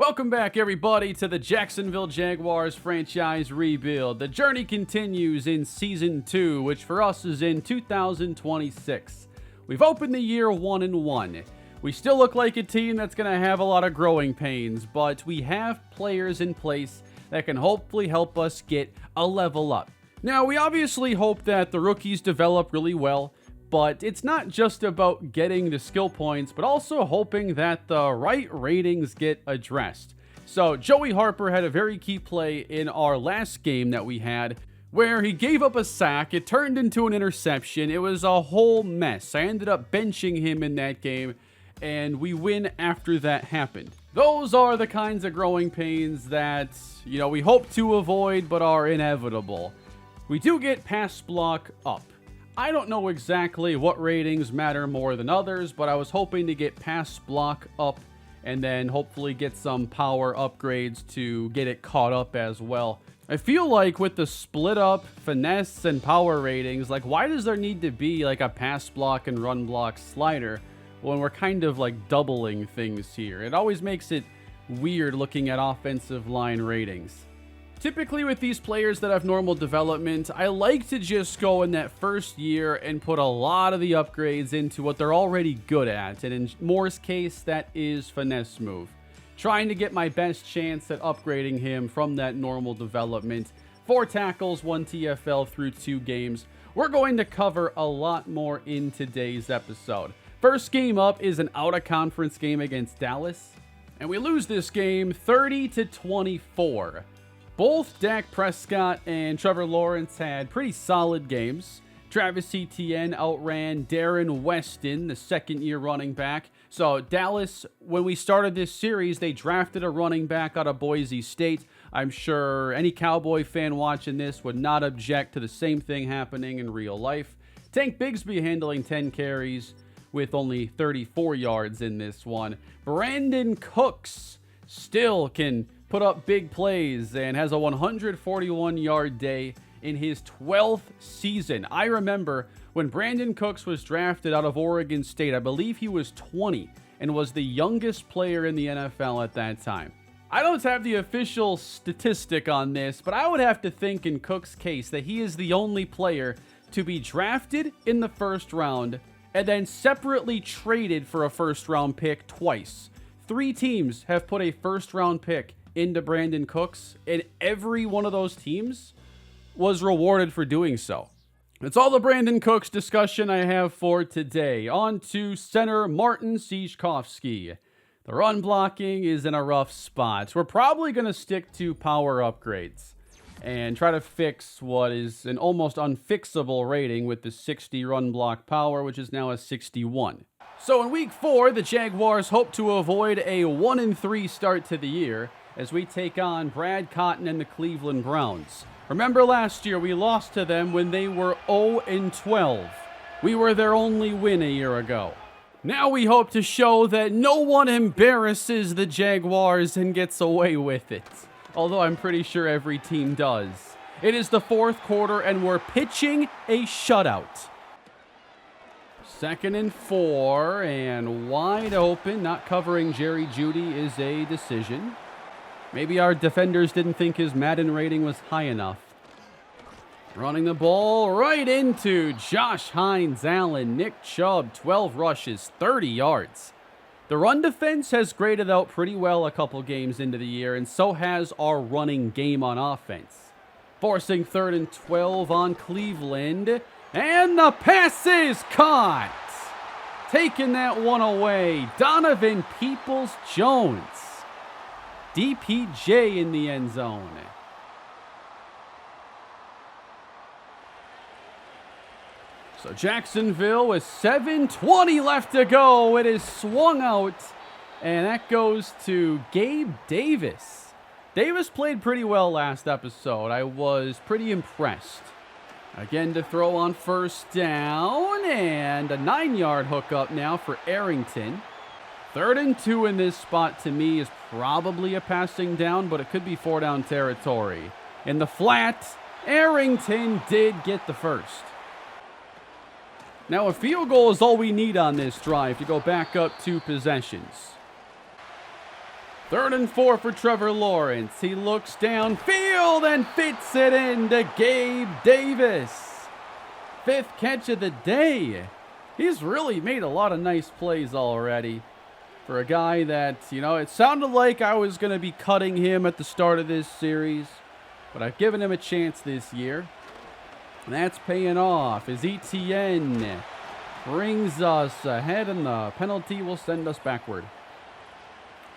Welcome back, everybody, to the Jacksonville Jaguars Franchise Rebuild. The journey continues in Season 2, which for us is in 2026. We've opened the year 1-1. We still look like a team that's going to have a lot of growing pains, but we have players in place that can hopefully help us get a level up. Now, we obviously hope that the rookies develop really well, but it's not just about getting the skill points, but also hoping that the right ratings get addressed. So Joey Harper had a very key play in our last game that we had, where he gave up a sack. It turned into an interception. It was a whole mess. I ended up benching him in that game, and we win after that happened. Those are the kinds of growing pains that, we hope to avoid, but are inevitable. We do get pass block up. I don't know exactly what ratings matter more than others, but I was hoping to get pass block up and then hopefully get some power upgrades to get it caught up as well. I feel like with the split up finesse and power ratings, why does there need to be a pass block and run block slider when we're kind of doubling things here? It always makes it weird looking at offensive line ratings. Typically with these players that have normal development, I like to just go in that first year and put a lot of the upgrades into what they're already good at. And in Moore's case, that is finesse move. Trying to get my best chance at upgrading him from that normal development. 4 tackles, 1 TFL through 2 games. We're going to cover a lot more in today's episode. First game up is an out-of-conference game against Dallas. And we lose this game 30-24. Both Dak Prescott and Trevor Lawrence had pretty solid games. Travis Etienne outran Darren Weston, the second-year running back. So Dallas, when we started this series, they drafted a running back out of Boise State. I'm sure any Cowboy fan watching this would not object to the same thing happening in real life. Tank Bigsby handling 10 carries with only 34 yards in this one. Brandon Cooks still can put up big plays and has a 141-yard day in his 12th season. I remember when Brandon Cooks was drafted out of Oregon State, I believe he was 20 and was the youngest player in the NFL at that time. I don't have the official statistic on this, but I would have to think in Cook's case that he is the only player to be drafted in the first round and then separately traded for a first-round pick twice. 3 teams have put a first-round pick into Brandon Cooks, and every one of those teams was rewarded for doing so. That's all the Brandon Cooks discussion I have for today. On to center Martin Siejkowski. The run blocking is in a rough spot. We're probably going to stick to power upgrades and try to fix what is an almost unfixable rating with the 60 run block power, which is now a 61. So in week 4, the Jaguars hope to avoid a 1-3 start to the year as we take on Brad Cotton and the Cleveland Browns. Remember last year we lost to them when they were 0-12. We were their only win a year ago. Now we hope to show that no one embarrasses the Jaguars and gets away with it. Although I'm pretty sure every team does. It is the 4th quarter and we're pitching a shutout. 2nd and 4 and wide open. Not covering Jerry Jeudy is a decision. Maybe our defenders didn't think his Madden rating was high enough. Running the ball right into Josh Hines Allen. Nick Chubb, 12 rushes, 30 yards. The run defense has graded out pretty well a couple games into the year, and so has our running game on offense. Forcing 3rd and 12 on Cleveland. And the pass is caught. Taking that one away. Donovan Peoples-Jones. DPJ in the end zone. So Jacksonville with 7:20 left to go. It is swung out, and that goes to Gabe Davis. Davis played pretty well last episode. I was pretty impressed. Again to throw on 1st down, and a 9-yard hookup now for Arrington. 3rd and 2 in this spot to me is probably a passing down, but it could be 4-down territory. In the flat, Arrington did get the first. Now a field goal is all we need on this drive to go back up 2 possessions. 3rd and 4 for Trevor Lawrence. He looks downfield and fits it into Gabe Davis. 5th catch of the day. He's really made a lot of nice plays already. For a guy that, it sounded like I was going to be cutting him at the start of this series. But I've given him a chance this year. And that's paying off as Etienne brings us ahead and the penalty will send us backward.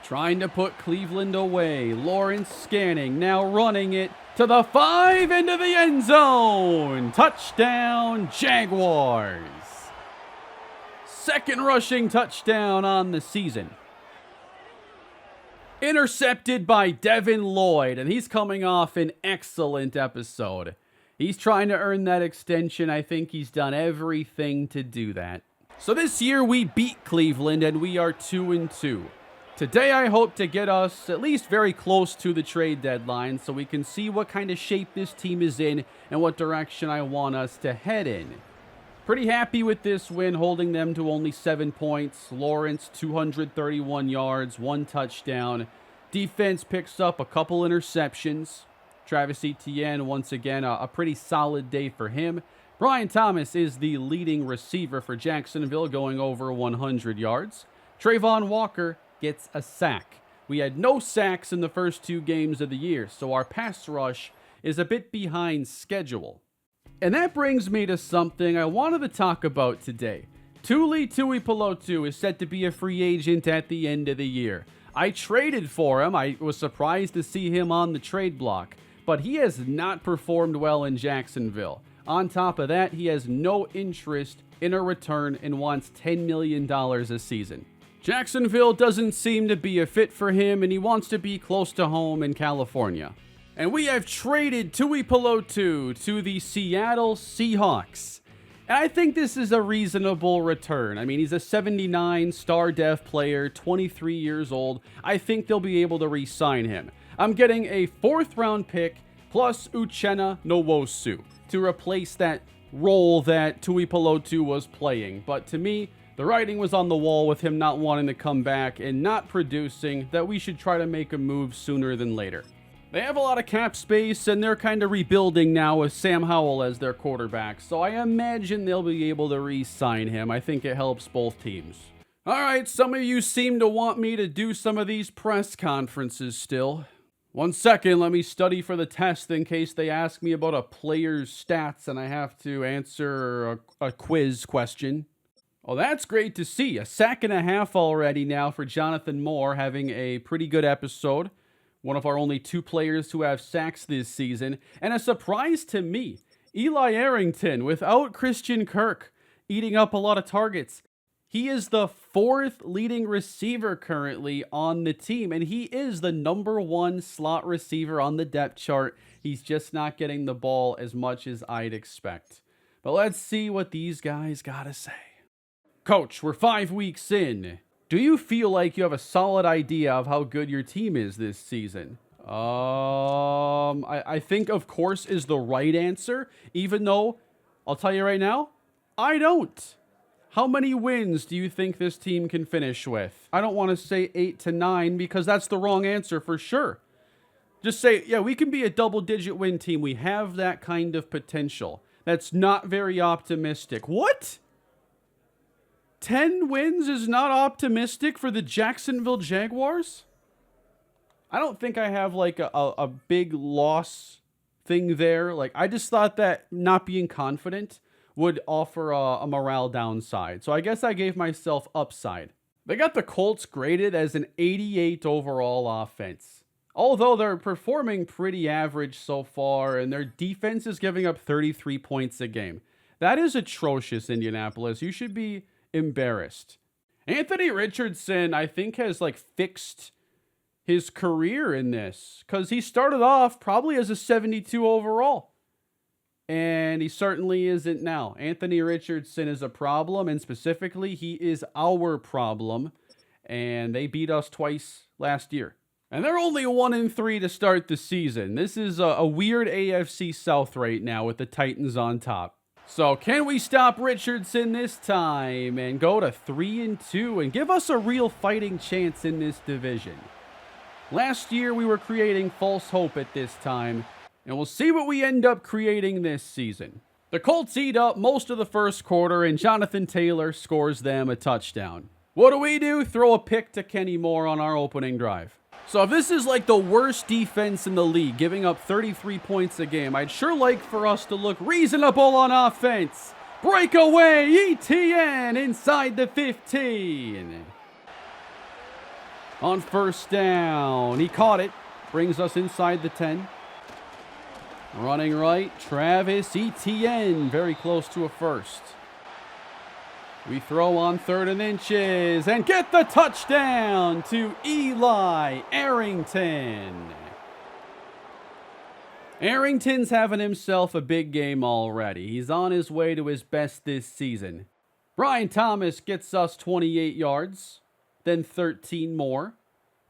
Trying to put Cleveland away. Lawrence scanning, now running it to the 5 into the end zone. Touchdown, Jaguars. 2nd rushing touchdown on the season. Intercepted by Devin Lloyd, and he's coming off an excellent episode. He's trying to earn that extension. I think he's done everything to do that. So this year we beat Cleveland and we are 2-2. Today I hope to get us at least very close to the trade deadline so we can see what kind of shape this team is in and what direction I want us to head in. Pretty happy with this win, holding them to only 7 points. Lawrence, 231 yards, 1 touchdown. Defense picks up a couple interceptions. Travis Etienne, once again, a pretty solid day for him. Brian Thomas is the leading receiver for Jacksonville, going over 100 yards. Trayvon Walker gets a sack. We had no sacks in the first 2 games of the year, so our pass rush is a bit behind schedule. And that brings me to something I wanted to talk about today. Tuli Tuipulotu is set to be a free agent at the end of the year. I traded for him. I was surprised to see him on the trade block, but he has not performed well in Jacksonville. On top of that, he has no interest in a return and wants $10 million a season. Jacksonville doesn't seem to be a fit for him, and he wants to be close to home in California. And we have traded Tuipulotu to the Seattle Seahawks. And I think this is a reasonable return. I mean, he's a 79 star def player, 23 years old. I think they'll be able to re-sign him. I'm getting a 4th round pick plus Uchenna Nwosu to replace that role that Tuipulotu was playing. But to me, the writing was on the wall with him not wanting to come back and not producing, that we should try to make a move sooner than later. They have a lot of cap space, and they're kind of rebuilding now with Sam Howell as their quarterback, so I imagine they'll be able to re-sign him. I think it helps both teams. All right, some of you seem to want me to do some of these press conferences still. 1 second, let me study for the test in case they ask me about a player's stats and I have to answer a quiz question. Oh, that's great to see. 1.5 seconds already now for Jonathan Moore, having a pretty good episode. One of our only 2 players who have sacks this season. And a surprise to me, Eli Arrington, without Christian Kirk, eating up a lot of targets. He is the 4th leading receiver currently on the team, and he is the number 1 slot receiver on the depth chart. He's just not getting the ball as much as I'd expect. But let's see what these guys gotta say. Coach, we're 5 weeks in. Do you feel like you have a solid idea of how good your team is this season? I think, of course, is the right answer, even though, I'll tell you right now, I don't. How many wins do you think this team can finish with? I don't want to say 8 to 9 because that's the wrong answer for sure. Just say, yeah, we can be a double-digit win team. We have that kind of potential. That's not very optimistic. What? 10 wins is not optimistic for the Jacksonville Jaguars? I don't think I have like a big loss thing there. Like, I just thought that not being confident would offer a morale downside. So I guess I gave myself upside. They got the Colts graded as an 88 overall offense. Although they're performing pretty average so far, and their defense is giving up 33 points a game. That is atrocious, Indianapolis. You should be embarrassed. Anthony Richardson, I think, has like fixed his career in this, because he started off probably as a 72 overall, and he certainly isn't now. Anthony Richardson is a problem, and specifically, he is our problem, and they beat us twice last year. And they're only 1-3 to start the season. This is a weird AFC South right now with the Titans on top. So can we stop Richardson this time and go to 3-2 and give us a real fighting chance in this division? Last year, we were creating false hope at this time, and we'll see what we end up creating this season. The Colts eat up most of the first quarter, and Jonathan Taylor scores them a touchdown. What do? Throw a pick to Kenny Moore on our opening drive. So if this is like the worst defense in the league, giving up 33 points a game, I'd sure like for us to look reasonable on offense. Breakaway, ETN inside the 15. On first down, he caught it. Brings us inside the 10. Running right, Travis Etienne, very close to a first. We throw on 3rd and inches and get the touchdown to Eli Arrington. Arrington's having himself a big game already. He's on his way to his best this season. Brian Thomas gets us 28 yards, then 13 more.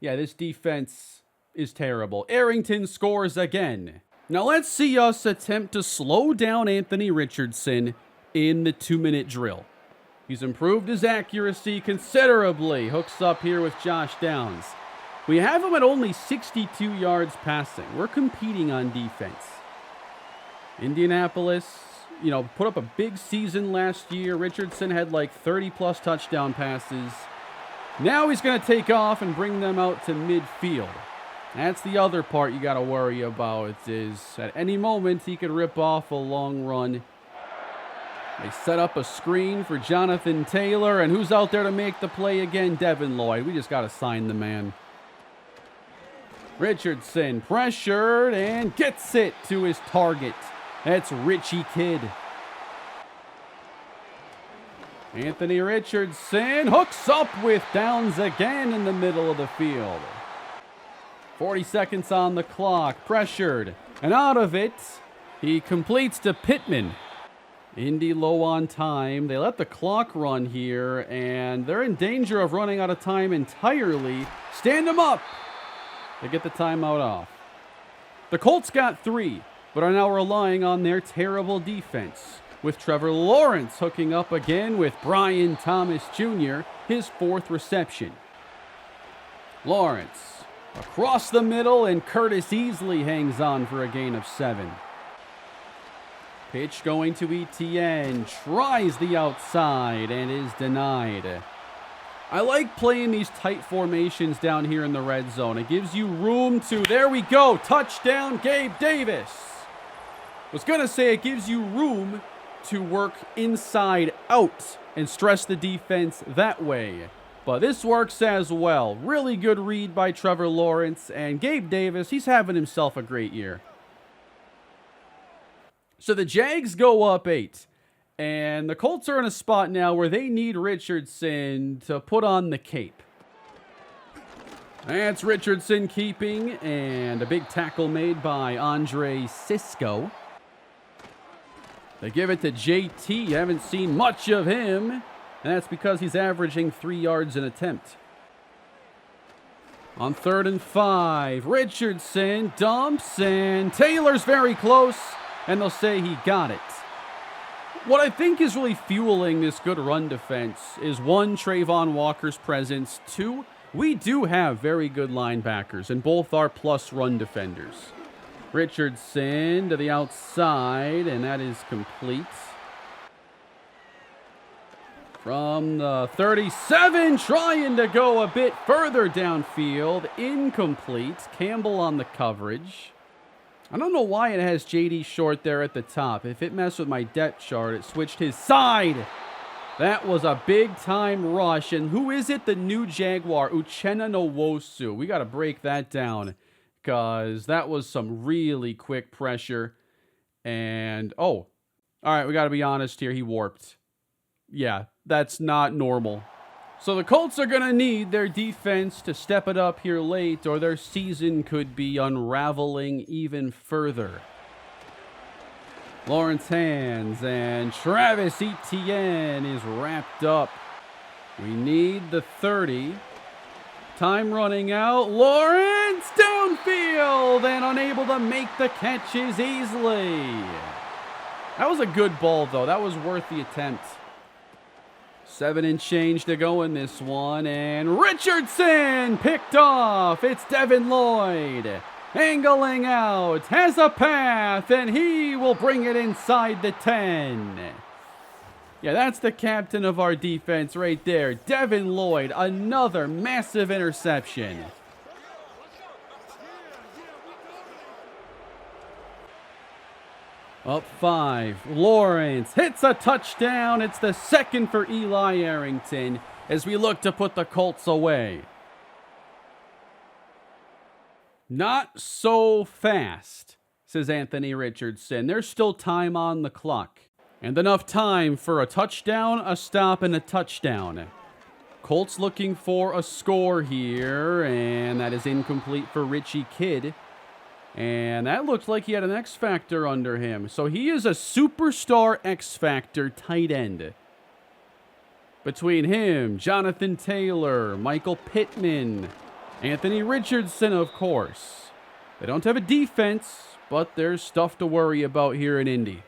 Yeah, this defense is terrible. Arrington scores again. Now let's see us attempt to slow down Anthony Richardson in the 2-minute drill. He's improved his accuracy considerably. Hooks up here with Josh Downs. We have him at only 62 yards passing. We're competing on defense. Indianapolis, put up a big season last year. Richardson had like 30-plus touchdown passes. Now he's going to take off and bring them out to midfield. That's the other part you got to worry about, is at any moment he could rip off a long run. They set up a screen for Jonathan Taylor, and who's out there to make the play again? Devin Lloyd. We just got to sign the man. Richardson pressured and gets it to his target. That's Richie Kidd. Anthony Richardson hooks up with Downs again in the middle of the field. 40 seconds on the clock. Pressured and out of it. He completes to Pittman. Indy low on time. They let the clock run here, and they're in danger of running out of time entirely. Stand them up. They get the timeout off. The Colts got 3, but are now relying on their terrible defense, with Trevor Lawrence hooking up again with Brian Thomas Jr., his 4th reception. Lawrence across the middle, and Curtis Easley hangs on for a gain of 7. Pitch going to Etienne, tries the outside and is denied. I like playing these tight formations down here in the red zone. It gives you room to, there we go, touchdown Gabe Davis. Was going to say it gives you room to work inside out and stress the defense that way. But this works as well. Really good read by Trevor Lawrence, and Gabe Davis, he's having himself a great year. So the Jags go up 8, and the Colts are in a spot now where they need Richardson to put on the cape. That's Richardson keeping, and a big tackle made by Andre Cisco. They give it to JT. You haven't seen much of him, and that's because he's averaging 3 yards an attempt. On 3rd and 5, Richardson dumps, and Taylor's very close. And they'll say he got it. What I think is really fueling this good run defense is 1, Trayvon Walker's presence. 2, we do have very good linebackers, and both are plus run defenders. Richardson to the outside, and that is complete. From the 37, trying to go a bit further downfield. Incomplete. Campbell on the coverage. I don't know why it has J.D. Short there at the top. If it messed with my depth chart, it switched his side. That was a big-time rush. And who is it? The new Jaguar, Uchenna Nwosu. We got to break that down because that was some really quick pressure. And, all right, we got to be honest here. He warped. Yeah, that's not normal. So the Colts are going to need their defense to step it up here late, or their season could be unraveling even further. Lawrence hands, and Travis Etienne is wrapped up. We need the 30. Time running out. Lawrence downfield, and unable to make the catches easily. That was a good ball, though. That was worth the attempt. 7 and change to go in this one, and Richardson picked off. It's Devin Lloyd angling out, has a path, and he will bring it inside the 10. Yeah, that's the captain of our defense right there. Devin Lloyd, another massive interception. Up 5. Lawrence hits a touchdown. It's the second for Eli Arrington as we look to put the Colts away. Not so fast, says Anthony Richardson. There's still time on the clock. And enough time for a touchdown, a stop, and a touchdown. Colts looking for a score here, and that is incomplete for Richie Kidd. And that looks like he had an X Factor under him. So he is a superstar X Factor tight end. Between him, Jonathan Taylor, Michael Pittman, Anthony Richardson, of course. They don't have a defense, but there's stuff to worry about here in Indy.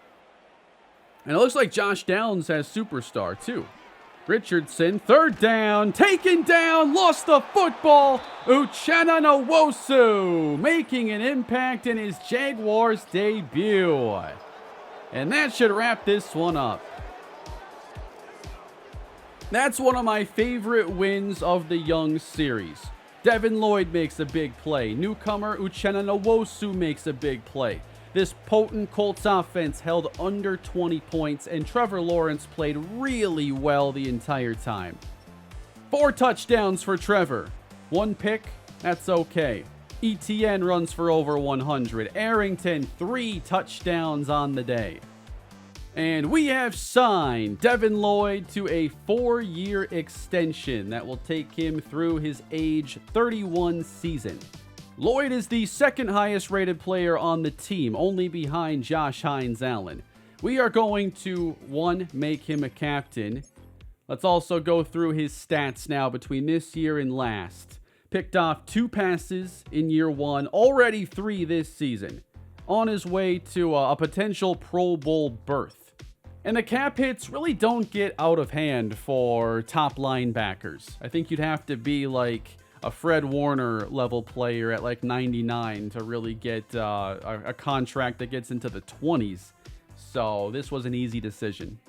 And it looks like Josh Downs has superstar, too. Richardson, third down, taken down, lost the football. Uchenna Nwosu making an impact in his Jaguars debut. And that should wrap this one up. That's one of my favorite wins of the Young series. Devin Lloyd makes a big play. Newcomer Uchenna Nwosu makes a big play. This potent Colts offense held under 20 points, and Trevor Lawrence played really well the entire time. 4 touchdowns for Trevor. 1 pick, that's okay. ETN runs for over 100. Arrington, 3 touchdowns on the day. And we have signed Devin Lloyd to a 4-year extension that will take him through his age 31 season. Lloyd is the second highest rated player on the team, only behind Josh Hines-Allen. We are going to, 1, make him a captain. Let's also go through his stats now between this year and last. Picked off 2 passes in year 1, already 3 this season. On his way to a potential Pro Bowl berth. And the cap hits really don't get out of hand for top linebackers. I think you'd have to be like a Fred Warner level player at like 99 to really get a contract that gets into the 20s. So this was an easy decision.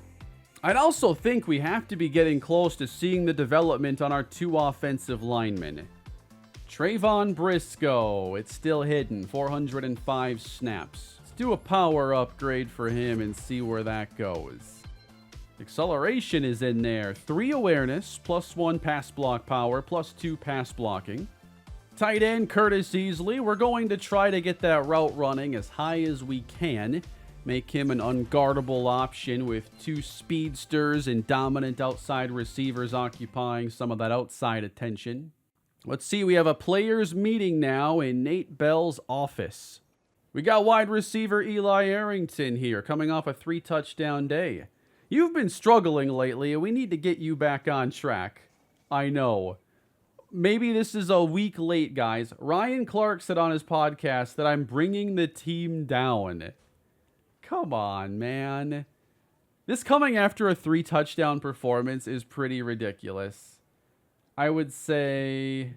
I'd also think we have to be getting close to seeing the development on our 2 offensive linemen. Trayvon Briscoe, it's still hidden, 405 snaps. Let's do a power upgrade for him and see where that goes. Acceleration is in there. 3 awareness, +1 pass block power, +2 pass blocking. Tight end Curtis Easley. We're going to try to get that route running as high as we can. Make him an unguardable option with 2 speedsters and dominant outside receivers occupying some of that outside attention. Let's see, we have a players meeting now in Nate Bell's office. We got wide receiver Eli Arrington here, coming off a 3-touchdown day. You've been struggling lately, and we need to get you back on track. I know. Maybe this is a week late, guys. Ryan Clark said on his podcast that I'm bringing the team down. Come on, man. This coming after a 3-touchdown performance is pretty ridiculous. I would say...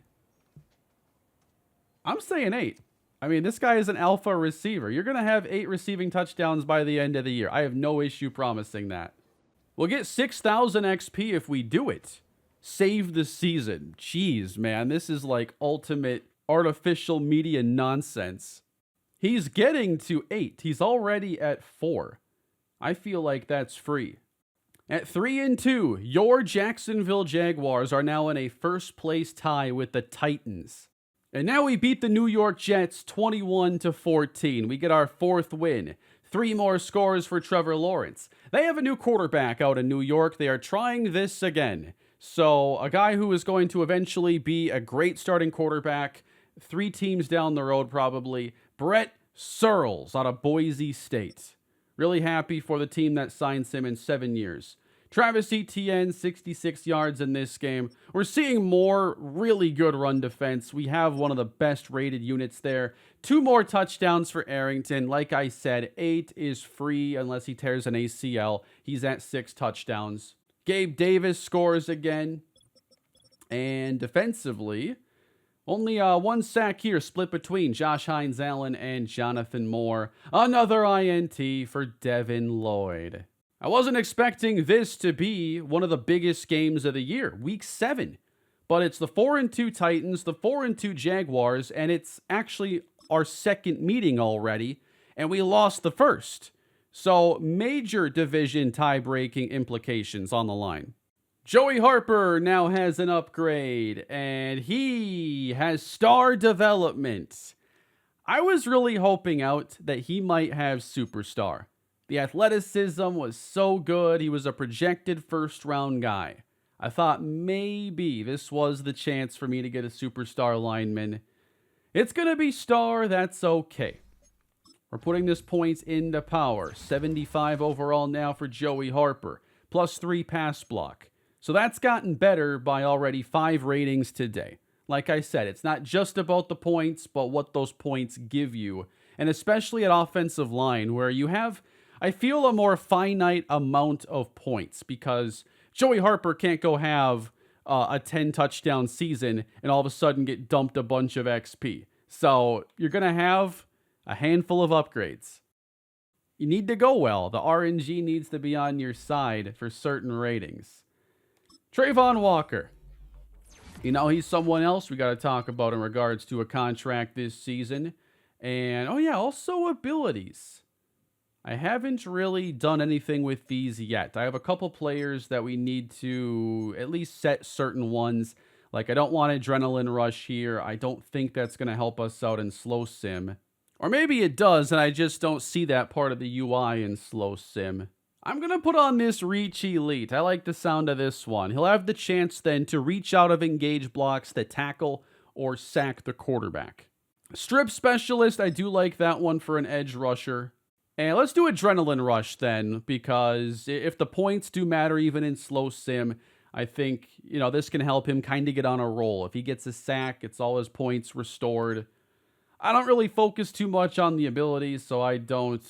I'm saying 8. I mean, this guy is an alpha receiver. You're going to have 8 receiving touchdowns by the end of the year. I have no issue promising that. We'll get 6,000 XP if we do it. Save the season. Jeez, man. This is like ultimate artificial media nonsense. He's getting to 8. He's already at 4. I feel like that's free. At 3-2, your Jacksonville Jaguars are now in a first-place tie with the Titans. And now we beat the New York Jets 21-14. We get our 4th win. 3 more scores for Trevor Lawrence. They have a new quarterback out in New York. They are trying this again. So a guy who is going to eventually be a great starting quarterback, 3 teams down the road probably, Brett Searles out of Boise State. Really happy for the team that signs him in 7 years. Travis Etienne, 66 yards in this game. We're seeing more really good run defense. We have one of the best rated units there. 2 more touchdowns for Arrington. Like I said, 8 is free unless he tears an ACL. He's at 6 touchdowns. Gabe Davis scores again. And defensively, only one sack here split between Josh Hines-Allen and Jonathan Moore. Another INT for Devin Lloyd. I wasn't expecting this to be one of the biggest games of the year, Week 7. But it's the 4-2 Titans, the 4-2 Jaguars, and it's actually our second meeting already, and we lost the first. So major division tie-breaking implications on the line. Joey Harper now has an upgrade, and he has star development. I was really hoping out that he might have superstar. The athleticism was so good, he was a projected first-round guy. I thought maybe this was the chance for me to get a superstar lineman. It's going to be star, that's okay. We're putting this points into power. 75 overall now for Joey Harper, plus 3 pass block. So that's gotten better by already 5 ratings today. Like I said, it's not just about the points, but what those points give you. And especially at offensive line, where you have, I feel, a more finite amount of points, because Joey Harper can't go have a 10 touchdown season and all of a sudden get dumped a bunch of XP. So you're going to have a handful of upgrades. You need to go well. The RNG needs to be on your side for certain ratings. Trayvon Walker. You know, he's someone else we got to talk about in regards to a contract this season. And, oh yeah, also abilities. I haven't really done anything with these yet. I have a couple players that we need to at least set certain ones. Like, I don't want Adrenaline Rush here. I don't think that's going to help us out in Slow Sim. Or maybe it does, and I just don't see that part of the UI in Slow Sim. I'm going to put on this Reach Elite. I like the sound of this one. He'll have the chance then to reach out of engage blocks to tackle or sack the quarterback. Strip Specialist, I do like that one for an edge rusher. And let's do Adrenaline Rush then, because if the points do matter even in Slow Sim, I think, you know, this can help him kind of get on a roll. If he gets a sack, it's all his points restored. I don't really focus too much on the abilities, so I don't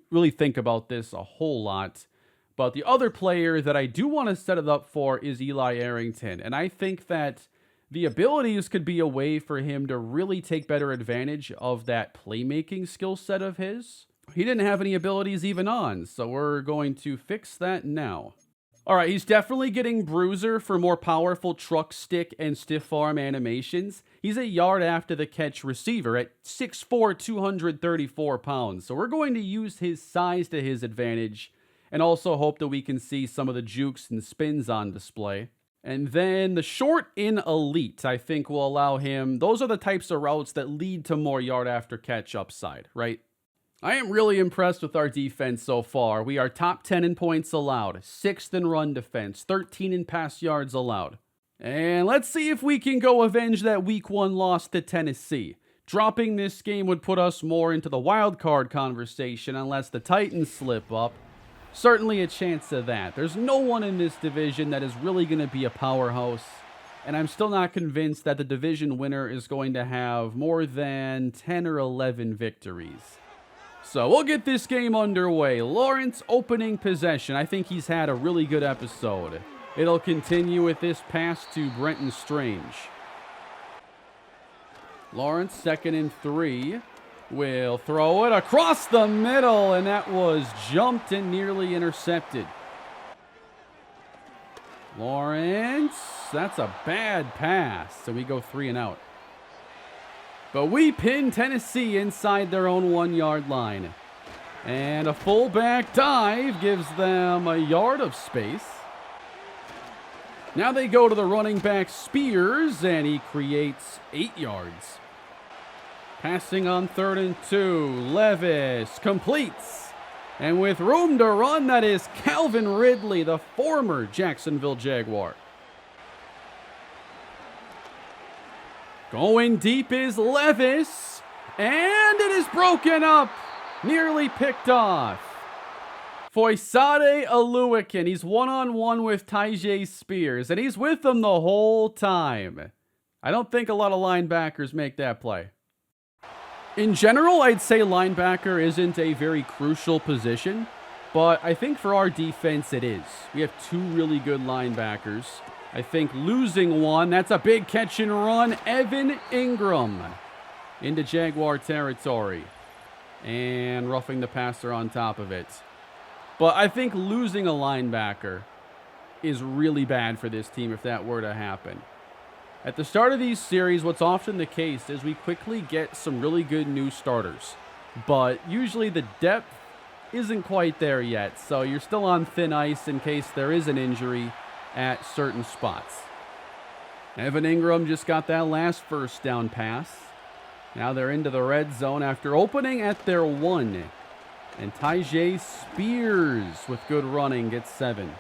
really think about this a whole lot. But the other player that I do want to set it up for is Eli Arrington. And I think that the abilities could be a way for him to really take better advantage of that playmaking skill set of his. He didn't have any abilities even on, so we're going to fix that now. All right, he's definitely getting Bruiser for more powerful truck stick and stiff arm animations. He's a yard after the catch receiver at 6'4", 234 pounds. So we're going to use his size to his advantage and also hope that we can see some of the jukes and spins on display. And then the short in Elite, I think, will allow him. Those are the types of routes that lead to more yard after catch upside, right? I am really impressed with our defense so far. We are top 10 in points allowed, 6th in run defense, 13 in pass yards allowed. And let's see if we can go avenge that Week 1 loss to Tennessee. Dropping this game would put us more into the wild card conversation unless the Titans slip up. Certainly a chance of that. There's no one in this division that is really going to be a powerhouse. And I'm still not convinced that the division winner is going to have more than 10 or 11 victories. So we'll get this game underway. Lawrence opening possession. I think he's had a really good episode. It'll continue with this pass to Brenton Strange. Lawrence, 2nd and 3. Will throw it across the middle, and that was jumped and nearly intercepted. Lawrence, that's a bad pass. So we go 3 and out. But we pin Tennessee inside their own 1-yard line. And a fullback dive gives them a yard of space. Now they go to the running back Spears, and he creates 8 yards. Passing on 3rd and 2, Levis completes. And with room to run, that is Calvin Ridley, the former Jacksonville Jaguar. Going deep is Levis, and it is broken up, nearly picked off. Foysade Oluwakin, he's one-on-one with Tyjae Spears, and he's with them the whole time. I don't think a lot of linebackers make that play. In general, I'd say linebacker isn't a very crucial position, But I think for our defense, it is. We have two really good linebackers. I think losing one, that's a big catch and run. Evan Ingram into Jaguar territory. And roughing the passer on top of it. But I think losing a linebacker is really bad for this team if that were to happen. At the start of these series, what's often the case is we quickly get some really good new starters. But usually the depth isn't quite there yet, so you're still on thin ice in case there is an injury at certain spots. Evan Ingram just got that last first down pass. Now they're into the red zone after opening at their 1. And Tyjae Spears with good running gets 7.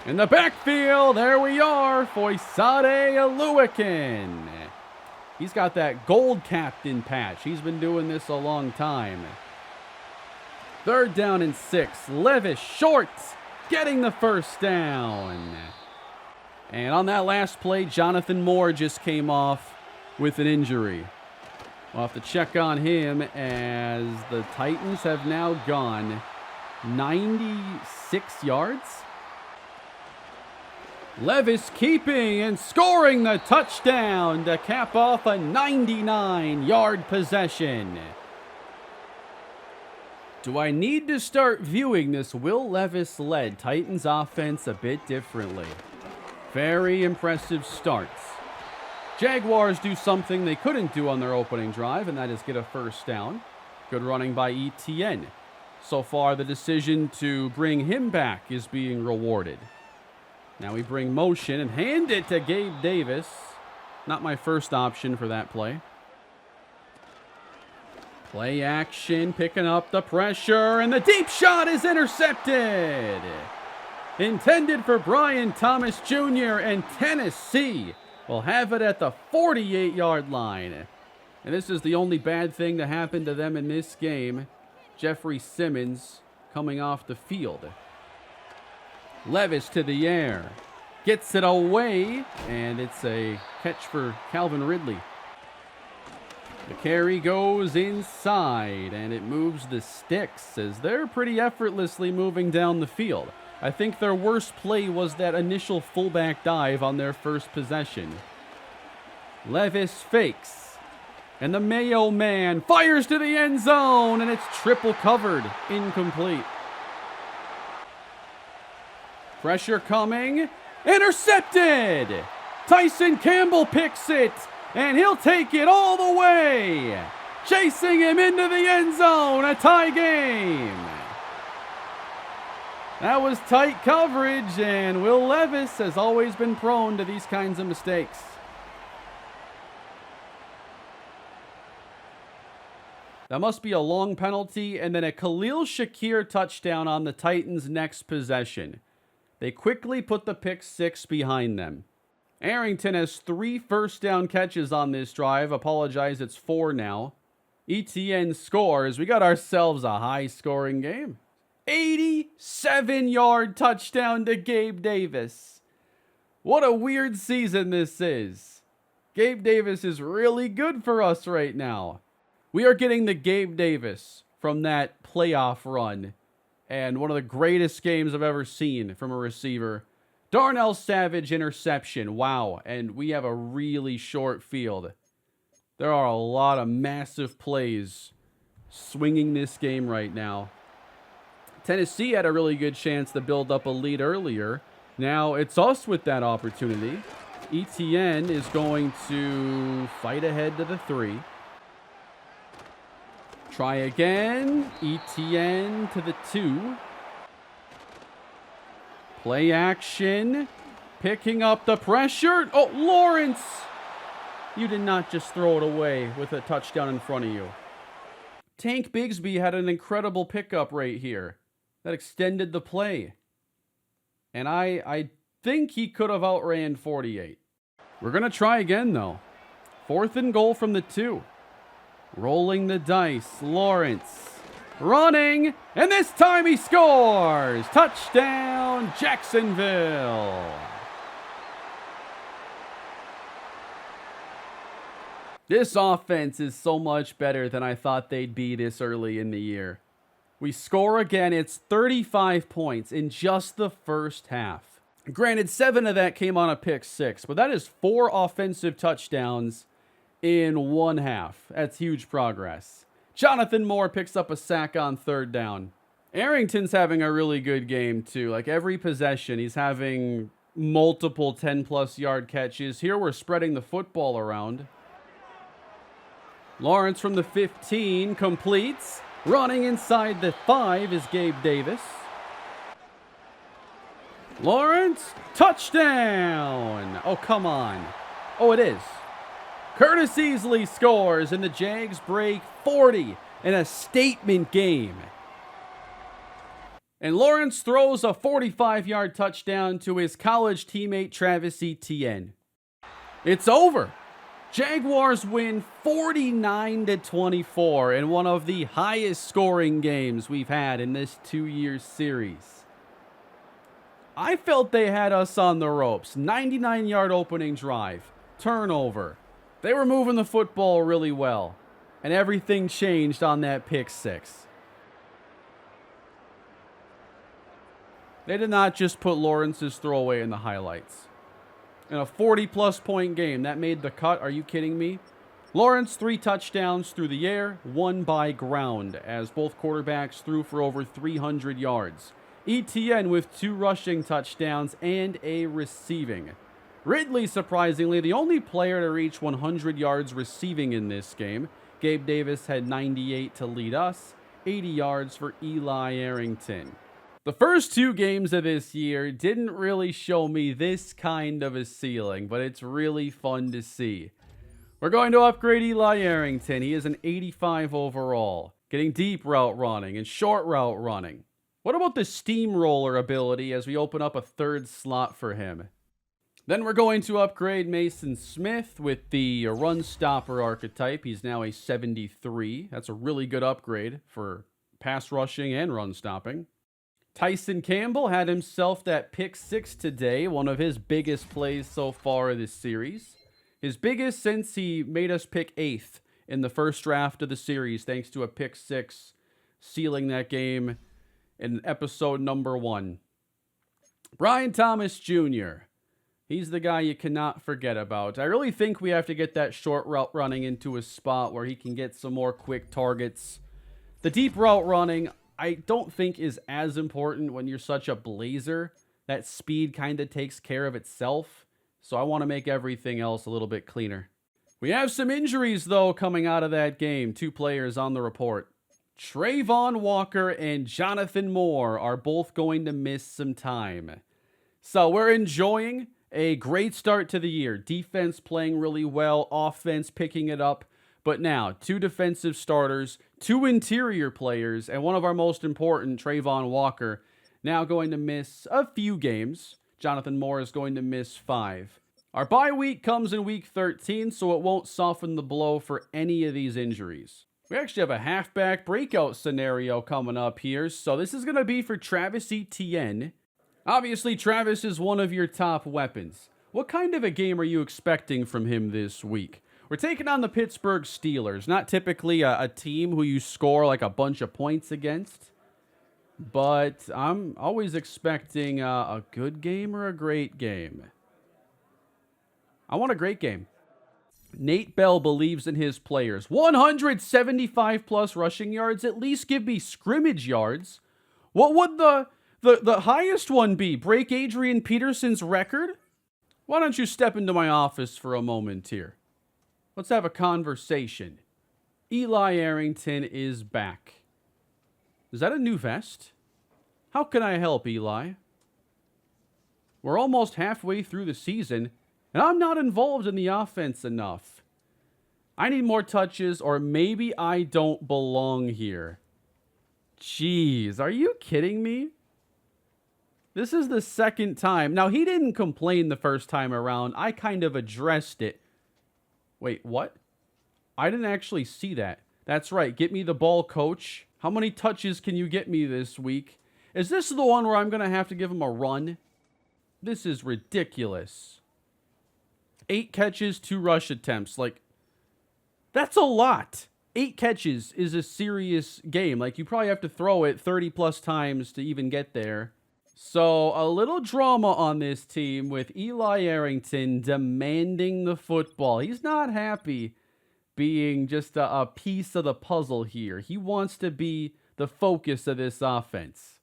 In the backfield, there we are, Foyesade Oluokun. He's got that gold captain patch. He's been doing this a long time. 3rd down and 6. Levis short, getting the first down. And on that last play, Jonathan Moore just came off with an injury. We'll have to check on him as the Titans have now gone 96 yards. Levis keeping and scoring the touchdown to cap off a 99-yard possession. Do I need to start viewing this Will Levis-led Titans offense a bit differently? Very impressive starts. Jaguars do something they couldn't do on their opening drive, and that is get a first down. Good running by Etienne. So far, the decision to bring him back is being rewarded. Now we bring motion and hand it to Gabe Davis. Not my first option for that play. Play action, picking up the pressure, and the deep shot is intercepted. Intended for Brian Thomas Jr., and Tennessee will have it at the 48-yard line. And this is the only bad thing to happen to them in this game. Jeffrey Simmons coming off the field. Levis to the air. Gets it away, and it's a catch for Calvin Ridley. The carry goes inside, and it moves the sticks as they're pretty effortlessly moving down the field. I think their worst play was that initial fullback dive on their first possession. Levis fakes, and the Mayo man fires to the end zone, and it's triple covered, incomplete. Pressure coming, intercepted! Tyson Campbell picks it, and he'll take it all the way. Chasing him into the end zone, a tie game. That was tight coverage, and Will Levis has always been prone to these kinds of mistakes. That must be a long penalty, and then a Khalil Shakir touchdown on the Titans' next possession. They quickly put the pick 6 behind them. Arrington has 3 first down catches on this drive. Apologize, it's 4 now. Etienne scores. We got ourselves a high-scoring game. 87-yard touchdown to Gabe Davis. What a weird season this is. Gabe Davis is really good for us right now. We are getting the Gabe Davis from that playoff run. And one of the greatest games I've ever seen from a receiver. Darnell Savage interception. Wow. And we have a really short field. There are a lot of massive plays swinging this game right now. Tennessee had a really good chance to build up a lead earlier. Now it's us with that opportunity. Etienne is going to fight ahead to the 3. Try again. Etienne to the 2. Play action. Picking up the pressure. Oh, Lawrence! You did not just throw it away with a touchdown in front of you. Tank Bigsby had an incredible pickup right here that extended the play. And I think he could have outran 48. We're going to try again, though. 4th and goal from the 2. Rolling the dice. Lawrence running, and this time he scores. Touchdown, Jacksonville. This offense is so much better than I thought they'd be this early in the year. We score again. It's 35 points in just the first half. Granted, 7 of that came on a pick 6, but that is 4 offensive touchdowns in 1 half. That's huge progress. Jonathan Moore picks up a sack on 3rd down. Arrington's having a really good game, too. Like, every possession, he's having multiple 10-plus yard catches. Here we're spreading the football around. Lawrence from the 15 completes. Running inside the 5 is Gabe Davis. Lawrence, touchdown! Oh, come on. Oh, it is. Curtis Easley scores, and the Jags break 40 in a statement game. And Lawrence throws a 45-yard touchdown to his college teammate Travis Etienne. It's over. Jaguars win 49-24 in one of the highest scoring games we've had in this 2-year series. I felt they had us on the ropes. 99-yard opening drive. Turnover. They were moving the football really well. And everything changed on that pick 6. They did not just put Lawrence's throwaway in the highlights. In a 40-plus point game, that made the cut. Are you kidding me? Lawrence, 3 touchdowns through the air, 1 by ground, as both quarterbacks threw for over 300 yards. Etienne with 2 rushing touchdowns and a receiving. Ridley, surprisingly, the only player to reach 100 yards receiving in this game. Gabe Davis had 98 to lead us, 80 yards for Eli Arrington. The first 2 games of this year didn't really show me this kind of a ceiling, but it's really fun to see. We're going to upgrade Eli Arrington. He is an 85 overall, getting deep route running and short route running. What about the steamroller ability as we open up a 3rd slot for him? Then we're going to upgrade Mason Smith with the run stopper archetype. He's now a 73. That's a really good upgrade for pass rushing and run stopping. Tyson Campbell had himself that pick 6 today, one of his biggest plays so far this series. His biggest since he made us pick 8th in the first draft of the series, thanks to a pick 6, sealing that game in episode number 1. Brian Thomas Jr., he's the guy you cannot forget about. I really think we have to get that short route running into a spot where he can get some more quick targets. The deep route running, I don't think is as important when you're such a blazer. That speed kind of takes care of itself. So I want to make everything else a little bit cleaner. We have some injuries, though, coming out of that game. 2 players on the report. Trayvon Walker and Jonathan Moore are both going to miss some time. So we're enjoying a great start to the year. Defense playing really well. Offense picking it up. But now, 2 defensive starters, 2 interior players, and one of our most important, Trayvon Walker, now going to miss a few games. Jonathan Moore is going to miss 5. Our bye week comes in week 13, so it won't soften the blow for any of these injuries. We actually have a halfback breakout scenario coming up here, so this is going to be for Travis Etienne. Obviously, Travis is one of your top weapons. What kind of a game are you expecting from him this week? We're taking on the Pittsburgh Steelers, not typically a team who you score like a bunch of points against. But I'm always expecting a good game or a great game. I want a great game. Nate Bell believes in his players. 175 plus rushing yards. At least give me scrimmage yards. What would the highest one be? Break Adrian Peterson's record? Why don't you step into my office for a moment here? Let's have a conversation. Eli Arrington is back. Is that a new vest? How can I help, Eli? We're almost halfway through the season, and I'm not involved in the offense enough. I need more touches, or maybe I don't belong here. Jeez, are you kidding me? This is the 2nd time. Now, he didn't complain the first time around. I kind of addressed it. Wait, what? I didn't actually see that. That's right. Get me the ball, coach. How many touches can you get me this week? Is this the one where I'm going to have to give him a run? This is ridiculous. 8 catches, 2 rush attempts. Like, that's a lot. 8 catches is a serious game. Like, you probably have to throw it 30 plus times to even get there. So a little drama on this team with Eli Arrington demanding the football. He's not happy being just a piece of the puzzle here. He wants to be the focus of this offense.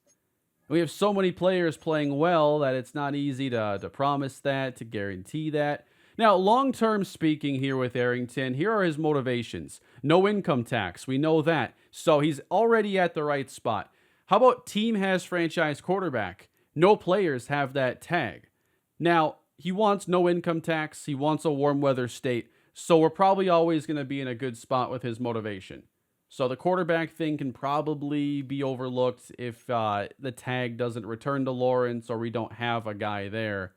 We have so many players playing well that it's not easy to promise that, to guarantee that. Now, long-term speaking here with Arrington, here are his motivations. No income tax, we know that. So he's already at the right spot. How about team has franchise quarterback? No players have that tag. Now, he wants no income tax. He wants a warm weather state. So we're probably always going to be in a good spot with his motivation. So the quarterback thing can probably be overlooked if the tag doesn't return to Lawrence or we don't have a guy there.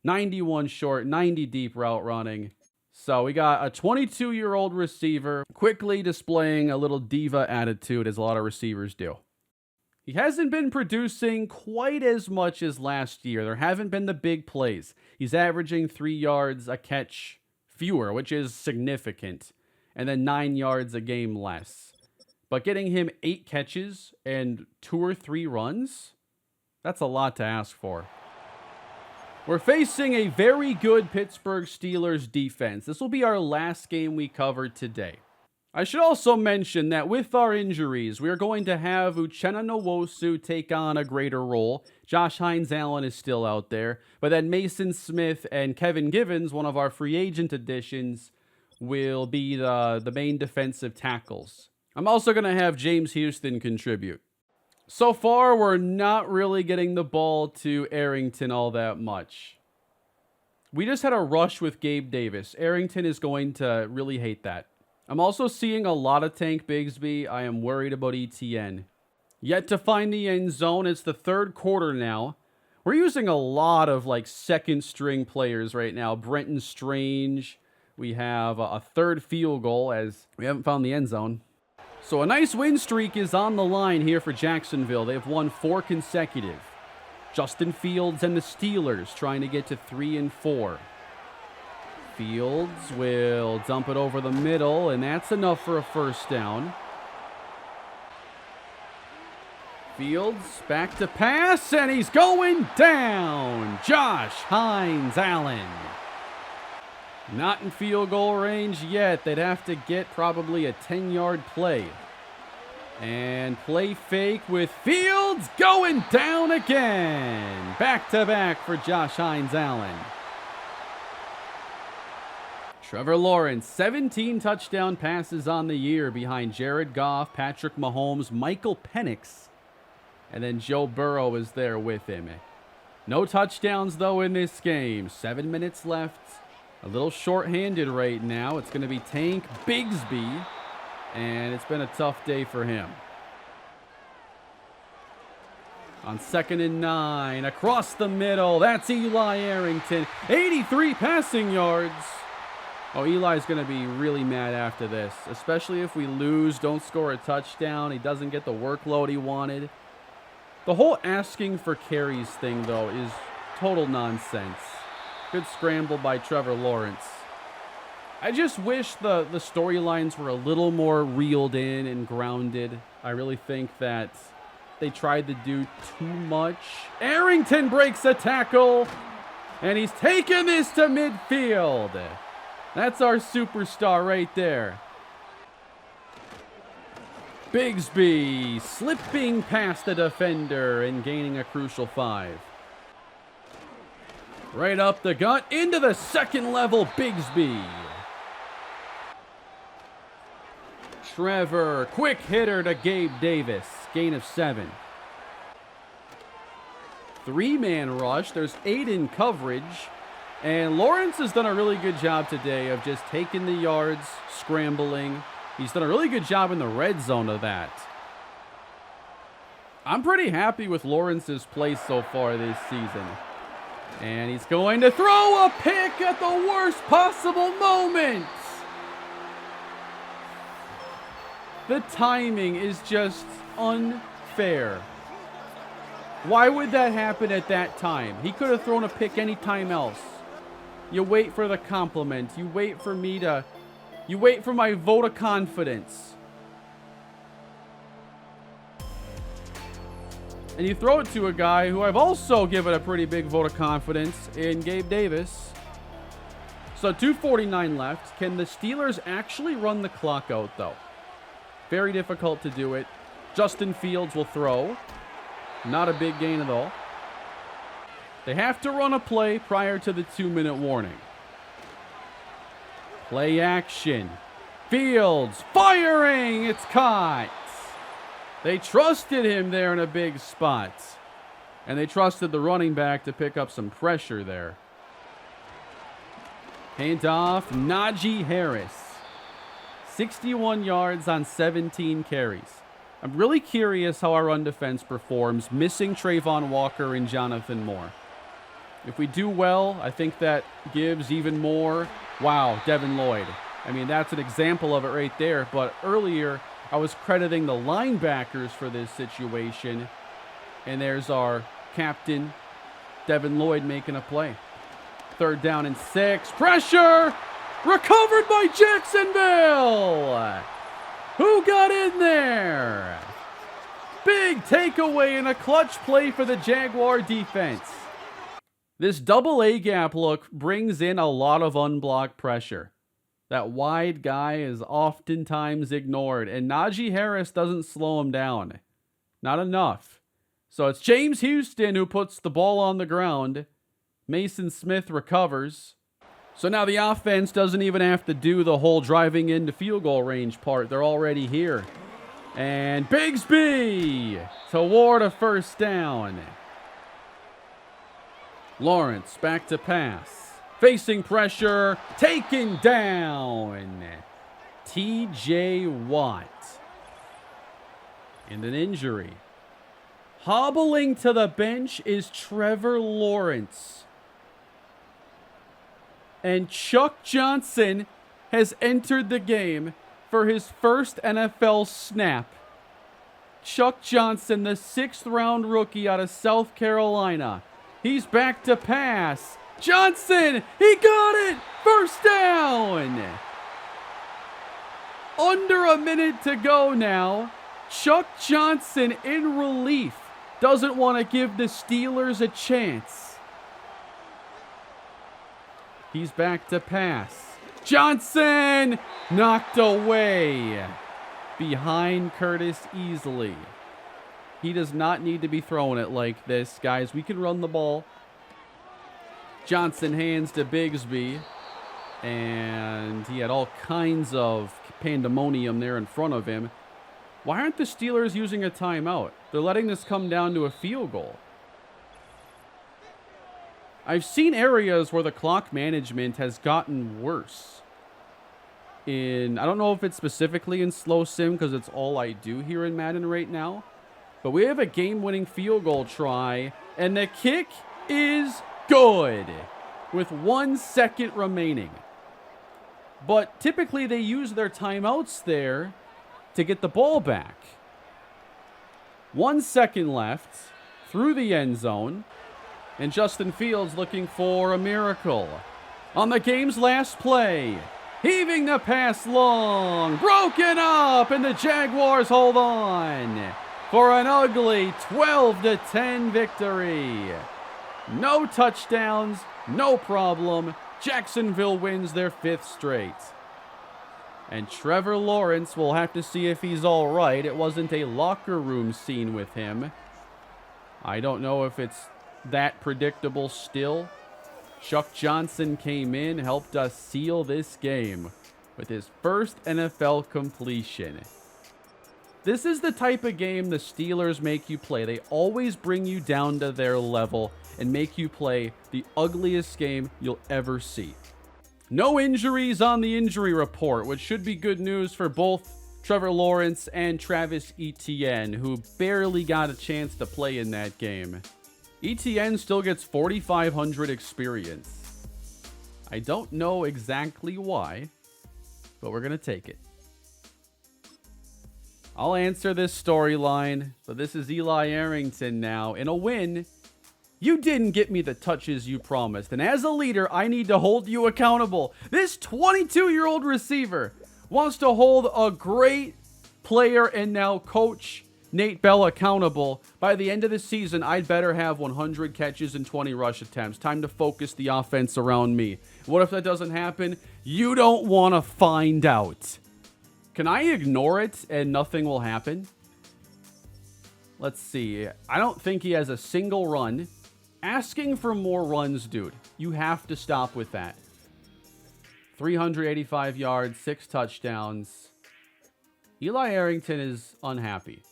91 short, 90 deep route running. So we got a 22-year-old receiver quickly displaying a little diva attitude, as a lot of receivers do. He hasn't been producing quite as much as last year. There haven't been the big plays. He's averaging 3 yards a catch fewer, which is significant, and then 9 yards a game less. But getting him 8 catches and 2 or 3 runs, that's a lot to ask for. We're facing a very good Pittsburgh Steelers defense. This will be our last game we cover today. I should also mention that with our injuries, we are going to have Uchenna Nwosu take on a greater role. Josh Hines-Allen is still out there. But then Mason Smith and Kevin Givens, one of our free agent additions, will be the main defensive tackles. I'm also going to have James Houston contribute. So far, we're not really getting the ball to Arrington all that much. We just had a rush with Gabe Davis. Arrington is going to really hate that. I'm also seeing a lot of Tank Bigsby. I am worried about ETN. Yet to find the end zone. It's the third quarter now. We're using a lot of second string players right now. Brenton Strange. We have a third field goal as we haven't found the end zone. So a nice win streak is on the line here for Jacksonville. They've won 4 consecutive. Justin Fields and the Steelers trying to get to 3 and 4. Fields will dump it over the middle, and that's enough for a first down. Fields back to pass, and he's going down. Josh Hines-Allen. Not in field goal range yet. They'd have to get probably a 10-yard play. And play fake with Fields going down again. Back-to-back for Josh Hines-Allen. Trevor Lawrence, 17 touchdown passes on the year behind Jared Goff, Patrick Mahomes, Michael Penix, and then Joe Burrow is there with him. No touchdowns, though, in this game. 7 minutes left. A little short-handed right now. It's going to be Tank Bigsby, and it's been a tough day for him. On 2nd and 9, across the middle, that's Eli Arrington. 83 passing yards. Oh, Eli's going to be really mad after this, especially if we lose, don't score a touchdown. He doesn't get the workload he wanted. The whole asking for carries thing, though, is total nonsense. Good scramble by Trevor Lawrence. I just wish the storylines were a little more reeled in and grounded. I really think that they tried to do too much. Arrington breaks a tackle, and he's taking this to midfield. That's our superstar right there. Bigsby slipping past the defender and gaining a crucial 5. Right up the gut into the second level, Bigsby. Trevor, quick hitter to Gabe Davis. Gain of 7. 3-man rush. There's 8 in coverage. And Lawrence has done a really good job today of just taking the yards, scrambling. He's done a really good job in the red zone of that. I'm pretty happy with Lawrence's play so far this season. And he's going to throw a pick at the worst possible moment. The timing is just unfair. Why would that happen at that time? He could have thrown a pick any time else. You wait for the compliment. You wait for me to You wait for my vote of confidence. And you throw it to a guy who I've also given a pretty big vote of confidence in Gabe Davis. So 2:49 left. Can the Steelers actually run the clock out, though? Very difficult to do it. Justin Fields will throw. Not a big gain at all. They have to run a play prior to the 2-minute warning. Play action. Fields firing. It's caught. They trusted him there in a big spot. And they trusted the running back to pick up some pressure there. Handoff, Najee Harris. 61 yards on 17 carries. I'm really curious how our run defense performs, missing Trayvon Walker and Jonathan Moore. If we do well, I think that gives even more. Wow, Devin Lloyd. I mean, that's an example of it right there. But earlier, I was crediting the linebackers for this situation. And there's our captain, Devin Lloyd, making a play. 3rd down and 6. Pressure! Recovered by Jacksonville! Who got in there? Big takeaway and a clutch play for the Jaguar defense. This double A gap look brings in a lot of unblocked pressure. That wide guy is oftentimes ignored, and Najee Harris doesn't slow him down. Not enough. So it's James Houston who puts the ball on the ground. Mason Smith recovers. So now the offense doesn't even have to do the whole driving into field goal range part. They're already here. And Bigsby toward a 1st down. Lawrence back to pass. Facing pressure. Taken down. T.J. Watt. And an injury. Hobbling to the bench is Trevor Lawrence. And Chuck Johnson has entered the game for his first NFL snap. Chuck Johnson, the 6th-round rookie out of South Carolina. He's back to pass. Johnson, he got it! 1st down! Under a minute to go now. Chuck Johnson in relief. Doesn't want to give the Steelers a chance. He's back to pass. Johnson knocked away behind Curtis easily. He does not need to be throwing it like this, guys. We can run the ball. Johnson hands to Bigsby. And he had all kinds of pandemonium there in front of him. Why aren't the Steelers using a timeout? They're letting this come down to a field goal. I've seen areas where the clock management has gotten worse. I don't know if it's specifically in slow sim because it's all I do here in Madden right now. But we have a game-winning field goal try, and the kick is good with 1 second remaining. But typically they use their timeouts there to get the ball back. 1 second left through the end zone. And Justin Fields looking for a miracle. On the game's last play. Heaving the pass long. Broken up. And the Jaguars hold on for an ugly 12-10 victory. No touchdowns. No problem. Jacksonville wins their 5th straight. And Trevor Lawrence, will have to see if he's all right. It wasn't a locker room scene with him. I don't know if it's that predictable still. Chuck Johnson came in, helped us seal this game with his first NFL completion. This is the type of game the Steelers make you play. They always bring you down to their level and make you play the ugliest game you'll ever see. No injuries on the injury report, which should be good news for both Trevor Lawrence and Travis Etienne, who barely got a chance to play in that game. Etienne still gets 4,500 experience. I don't know exactly why, but we're going to take it. I'll answer this storyline, but this is Eli Arrington now. In a win, You didn't get me the touches you promised, and as a leader, I need to hold you accountable. This 22-year-old receiver wants to hold a great player and now coach Nate Bell accountable. By the end of the season, I'd better have 100 catches and 20 rush attempts. Time to focus the offense around me. What if that doesn't happen? You don't want to find out. Can I ignore it and nothing will happen? Let's see. I don't think he has a single run. Asking for more runs, dude. You have to stop with that. 385 yards, 6 touchdowns. Eli Arrington is unhappy.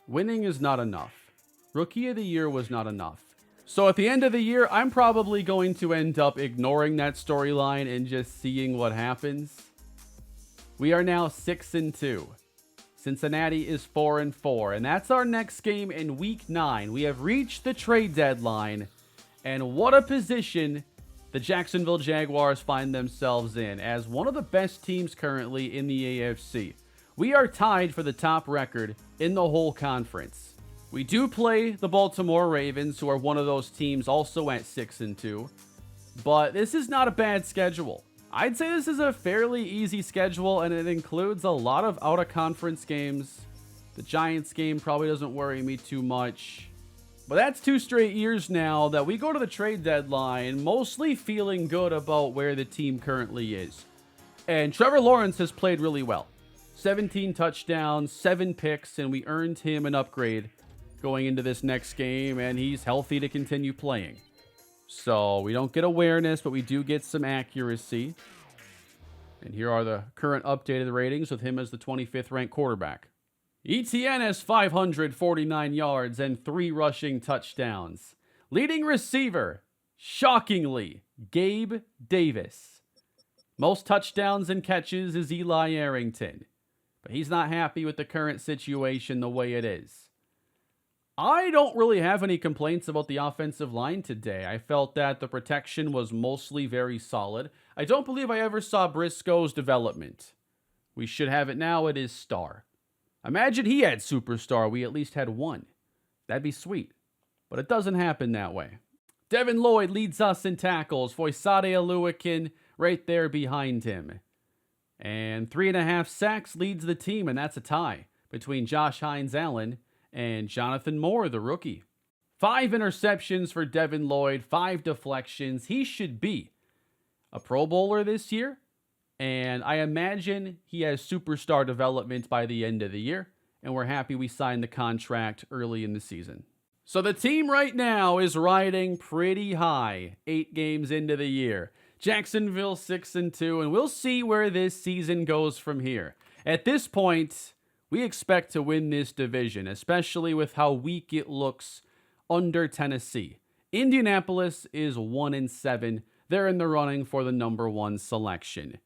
Winning is not enough. Rookie of the year was not enough. So at the end of the year, I'm probably going to end up ignoring that storyline and just seeing what happens. We are now 6-2. Cincinnati is 4-4, and that's our next game in Week 9. We have reached the trade deadline, and what a position the Jacksonville Jaguars find themselves in as one of the best teams currently in the AFC. We are tied for the top record in the whole conference. We do play the Baltimore Ravens, who are one of those teams also at 6-2, but this is not a bad schedule. I'd say this is a fairly easy schedule, and it includes a lot of out-of-conference games. The Giants game probably doesn't worry me too much. But that's 2 straight years now that we go to the trade deadline mostly feeling good about where the team currently is. And Trevor Lawrence has played really well. 17 touchdowns, 7 picks, and we earned him an upgrade going into this next game, and he's healthy to continue playing. So we don't get awareness, but we do get some accuracy. And here are the current updated ratings with him as the 25th ranked quarterback. ETN has 549 yards and 3 rushing touchdowns. Leading receiver, shockingly, Gabe Davis. Most touchdowns and catches is Eli Arrington. But he's not happy with the current situation the way it is. I don't really have any complaints about the offensive line today. I felt that the protection was mostly very solid. I don't believe I ever saw Briscoe's development. We should have it now. It is star. Imagine he had superstar. We at least had one. That'd be sweet. But it doesn't happen that way. Devin Lloyd leads us in tackles. Foysade Aluakin right there behind him. And 3.5 sacks leads the team, and that's a tie between Josh Hines-Allen and Jonathan Moore, the rookie. 5 interceptions for Devin Lloyd, 5 deflections. He should be a Pro Bowler this year, and I imagine he has superstar development by the end of the year, and we're happy we signed the contract early in the season. So the team right now is riding pretty high, 8 games into the year. Jacksonville 6-2, and we'll see where this season goes from here. At this point, we expect to win this division, especially with how weak it looks under Tennessee. Indianapolis is 1-7. They're in the running for the number 1 selection.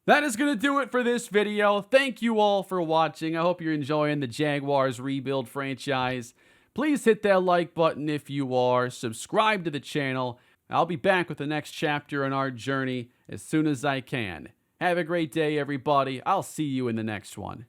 That is going to do it for this video. Thank you all for watching. I hope you're enjoying the Jaguars Rebuild franchise. Please hit that like button if you are. Subscribe to the channel. I'll be back with the next chapter in our journey as soon as I can. Have a great day, everybody. I'll see you in the next one.